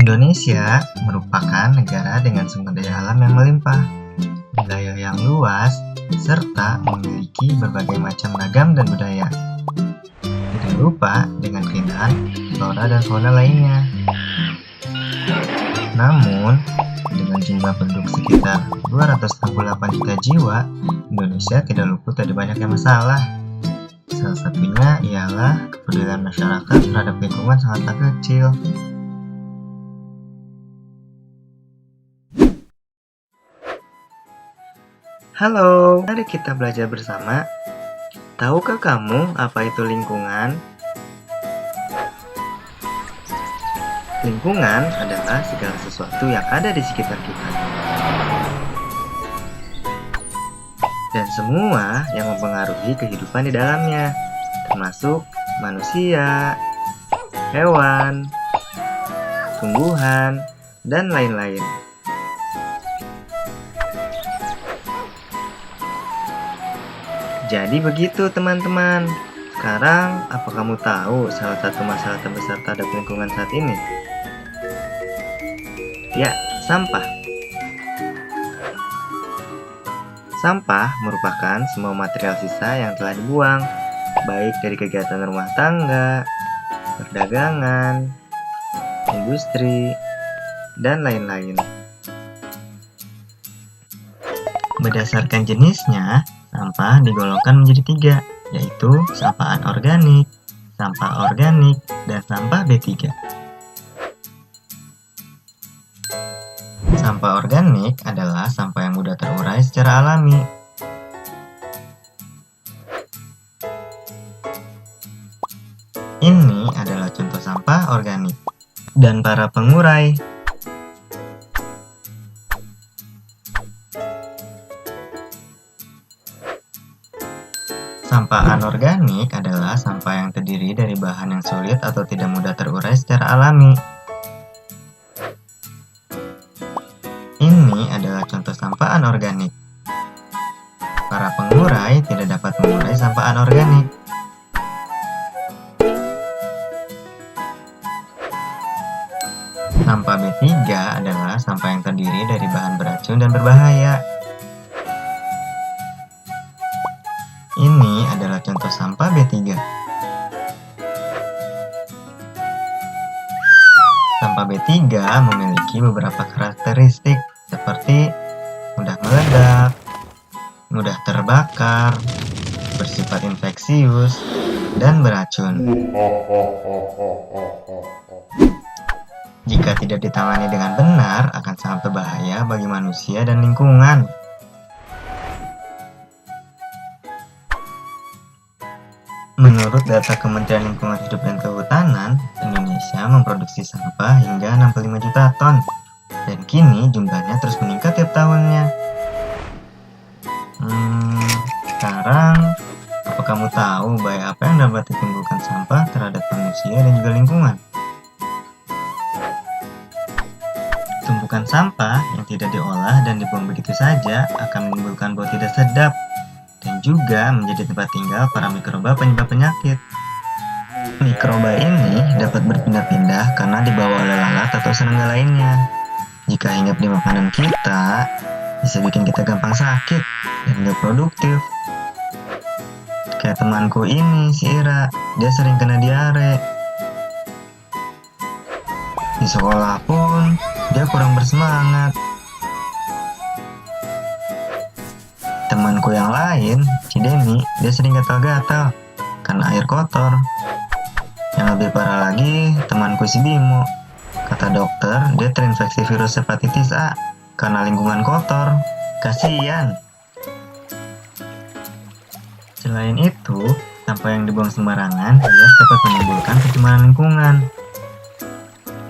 Indonesia merupakan negara dengan sumber daya alam yang melimpah, wilayah yang luas, serta memiliki berbagai macam ragam dan budaya. Tidak lupa dengan keindahan flora dan fauna lainnya. Namun, dengan jumlah penduduk sekitar 268 juta jiwa, Indonesia tidak luput dari banyaknya masalah. Salah satunya ialah kepedulian masyarakat terhadap lingkungan sangatlah kecil. Halo, mari kita belajar bersama. Tahukah kamu apa itu lingkungan? Lingkungan adalah segala sesuatu yang ada di sekitar kita. Dan semua yang mempengaruhi kehidupan di dalamnya, termasuk manusia, hewan, tumbuhan, dan lain-lain. Jadi begitu teman-teman. Sekarang, apa kamu tahu salah satu masalah terbesar terhadap lingkungan saat ini? Ya, sampah. Sampah merupakan semua material sisa yang telah dibuang, baik dari kegiatan rumah tangga, perdagangan, industri, dan lain-lain. Berdasarkan jenisnya, sampah digolongkan menjadi 3, yaitu sampah anorganik, sampah organik, dan sampah B3. Sampah organik adalah sampah yang mudah terurai secara alami. Ini adalah contoh sampah organik dan para pengurai. Sampah anorganik adalah sampah yang terdiri dari bahan yang sulit atau tidak mudah terurai secara alami. Ini adalah contoh sampah anorganik. Para pengurai tidak dapat mengurai sampah anorganik. Sampah B3 adalah sampah yang terdiri dari bahan beracun dan berbahaya. Ini adalah contoh sampah B3. Sampah B3 memiliki beberapa karakteristik seperti mudah meledak, mudah terbakar, bersifat infeksius, dan beracun. Jika tidak ditangani dengan benar, akan sangat berbahaya bagi manusia dan lingkungan. Menurut data Kementerian Lingkungan Hidup dan Kehutanan, Indonesia memproduksi sampah hingga 65 juta ton, dan kini jumlahnya terus meningkat tiap tahunnya. Sekarang, apa kamu tahu bahaya apa yang dapat ditimbulkan sampah terhadap manusia dan juga lingkungan? Tumpukan sampah yang tidak diolah dan dibuang begitu saja akan menimbulkan bau tidak sedap, dan juga menjadi tempat tinggal para mikroba penyebab penyakit. Mikroba ini dapat berpindah-pindah karena dibawa oleh lalat atau serangga lainnya. Jika hinggap di makanan kita, bisa bikin kita gampang sakit dan gak produktif. Kayak temanku ini, si Ira, dia sering kena diare. Di sekolah pun, dia kurang bersemangat. Temanku yang lain, si Denny, dia sering gatal-gatal karena air kotor. Yang lebih parah lagi, temanku si Bimo. Kata dokter, dia terinfeksi virus hepatitis A karena lingkungan kotor. Kasian. Selain itu, sampah yang dibuang sembarangan jelas dapat menimbulkan pencemaran lingkungan.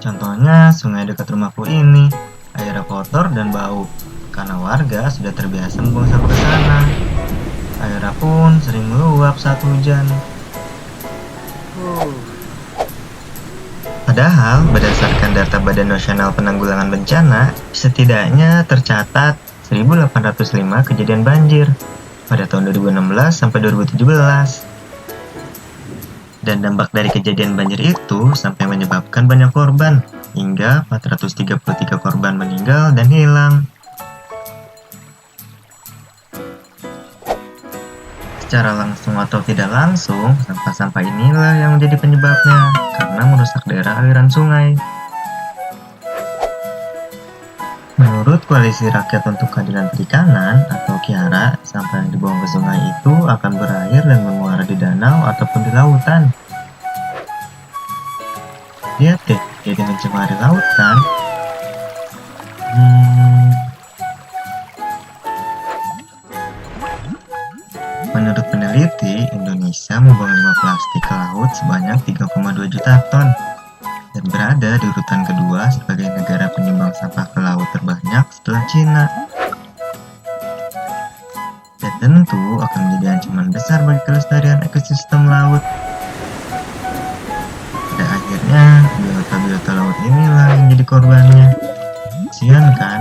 Contohnya, sungai dekat rumahku ini, airnya kotor dan bau. Karena warga sudah terbiasa membuang sampah ke sana. Airnya pun sering meluap saat hujan. Padahal, berdasarkan data Badan Nasional Penanggulangan Bencana, setidaknya tercatat 1.805 kejadian banjir pada tahun 2016 sampai 2017. Dan dampak dari kejadian banjir itu sampai menyebabkan banyak korban, hingga 433 korban meninggal dan hilang. Secara langsung atau tidak langsung, sampah-sampah inilah yang menjadi penyebabnya karena merusak daerah aliran sungai. Menurut Koalisi Rakyat untuk Keadilan Perikanan atau KIARA, sampah yang dibuang ke sungai itu akan berakhir dan menguap di danau ataupun di lautan. Lihat deh, jadi mencemari laut kan? Menurut peneliti, Indonesia membuang limbah plastik ke laut sebanyak 3,2 juta ton dan berada di urutan kedua sebagai negara penyumbang sampah ke laut terbanyak setelah Cina. Dan tentu akan menjadi ancaman besar bagi kelestarian ekosistem laut. Pada akhirnya, biota-biota laut inilah yang jadi korbannya. Kasian kan?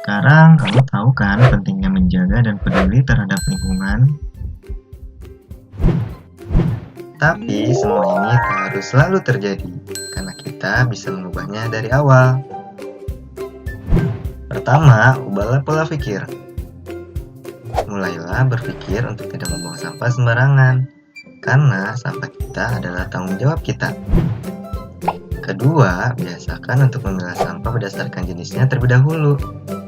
Sekarang kamu tahu kan pentingnya menjaga dan peduli terhadap lingkungan? Tapi semua ini tak harus selalu terjadi, karena kita bisa mengubahnya dari awal. Pertama, ubahlah pola pikir. Mulailah berpikir untuk tidak membuang sampah sembarangan, karena sampah kita adalah tanggung jawab kita. Kedua, biasakan untuk memilah sampah berdasarkan jenisnya terlebih dahulu,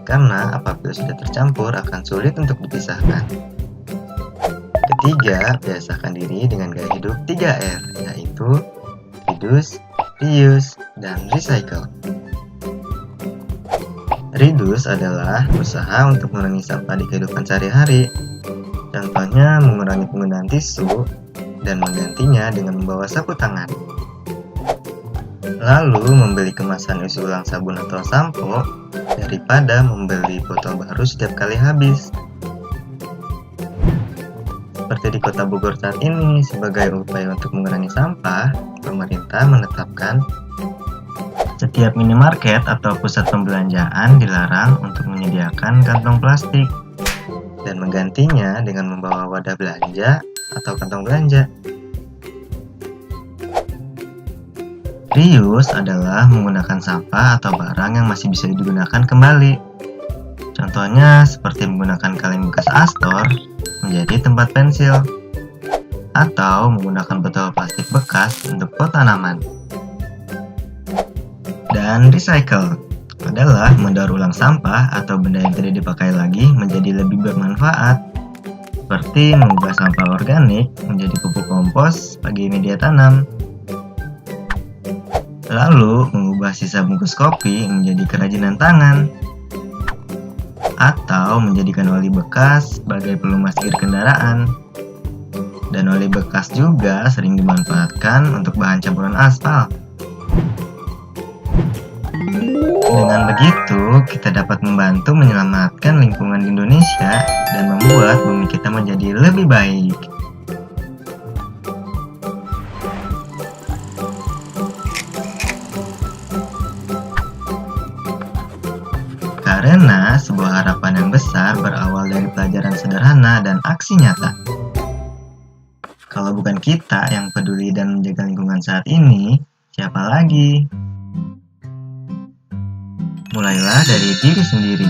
karena apabila sudah tercampur akan sulit untuk dipisahkan. Ketiga, biasakan diri dengan gaya hidup 3R, yaitu reduce, reuse, dan recycle. Reduce adalah usaha untuk mengurangi sampah di kehidupan sehari-hari. Contohnya mengurangi penggunaan tisu dan menggantinya dengan membawa sapu tangan. Lalu membeli kemasan isi ulang sabun atau sampo daripada membeli botol baru setiap kali habis. Seperti di Kota Bogor saat ini, sebagai upaya untuk mengurangi sampah, pemerintah menetapkan setiap minimarket atau pusat pembelanjaan dilarang untuk menyediakan kantong plastik dan menggantinya dengan membawa wadah belanja atau kantong belanja. Reuse adalah menggunakan sampah atau barang yang masih bisa digunakan kembali. Contohnya seperti menggunakan kaleng bekas Astor menjadi tempat pensil, atau menggunakan botol plastik bekas untuk pot tanaman. Dan recycle adalah mendaur ulang sampah atau benda yang tidak dipakai lagi menjadi lebih bermanfaat, seperti mengubah sampah organik menjadi pupuk kompos bagi media tanam. Lalu mengubah sisa bungkus kopi menjadi kerajinan tangan, atau menjadikan oli bekas sebagai pelumas gear kendaraan. Dan oli bekas juga sering dimanfaatkan untuk bahan campuran aspal. Dengan begitu, kita dapat membantu menyelamatkan lingkungan di Indonesia dan membuat bumi kita menjadi lebih baik. Karena sebuah harapan yang besar berawal dari pelajaran sederhana dan aksi nyata. Kalau bukan kita yang peduli dan menjaga lingkungan saat ini, siapa lagi? Mulailah dari diri sendiri.